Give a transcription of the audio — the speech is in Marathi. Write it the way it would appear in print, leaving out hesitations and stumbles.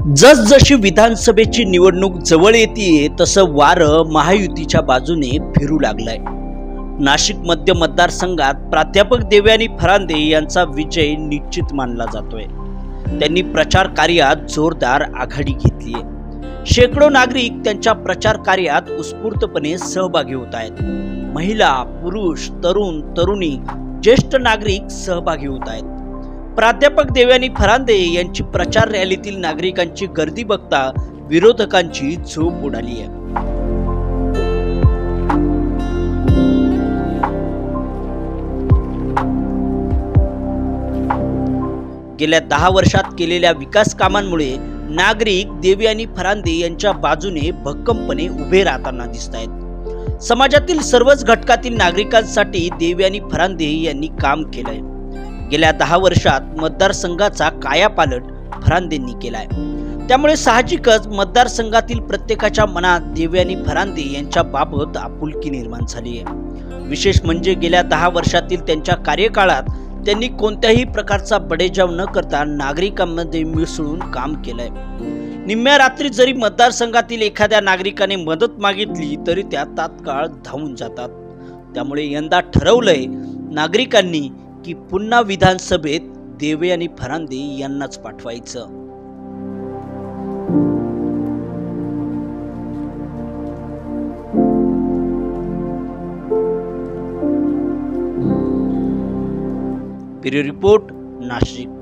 जसजशी विधानसभेची निवडणूक जवळ येते तसं वारं महायुतीच्या बाजूने फिरू लागलंय। नाशिक मध्य मतदारसंघात प्राध्यापक देवयानी फरांदे यांचा विजय निश्चित मानला जातोय। त्यांनी प्रचार कार्यात जोरदार आघाडी घेतली आहे। शेकडो नागरिक त्यांच्या प्रचार कार्यात उत्स्फूर्तपणे सहभागी होत आहेत। महिला, पुरुष, तरुण, तरुणी, ज्येष्ठ नागरिक सहभागी होत आहेत। प्राध्यापक देवयानी फरांदे यांची प्रचार रॅलीतील नागरिकांची गर्दी बघता विरोधकांची झोप उडाली आहे। गेल्या 10 वर्षात केलेल्या विकास कामांमुळे नागरिक देवयानी फरांदे यांच्या बाजूने भक्कमपणे उभे राहताना दिसत आहेत। समाजातील सर्वच घटकातील नागरिकांसाठी देवयानी फरांदे यांनी काम केलंय। गेल्या 10 वर्षात मतदारसंघाचा कायापालट फरांदेंनी केलाय। त्यामुळे साहजिकच मतदारसंघातील प्रत्येकाच्या मनात देवयानी फरांदे यांच्या बाबत आपुलकी निर्माण झाली आहे। विशेष म्हणजे गेल्या 10 वर्षातील त्यांच्या कार्यकाळात त्यांनी कोणत्याही प्रकारचा बडेजाव न करता नागरिकांमध्ये मिसळून काम केलंय। निम्म्या रात्री जरी मतदारसंघातील एखाद्या नागरिकाने मदत मागितली तरी त्या तात्काळ धावून जातात। त्यामुळे यंदा ठरवलंय नागरिकांनी की पुन्हा विधानसभेत देवयानी फरांदे यांनाच पाठवायचं। Bureau report, Nashik.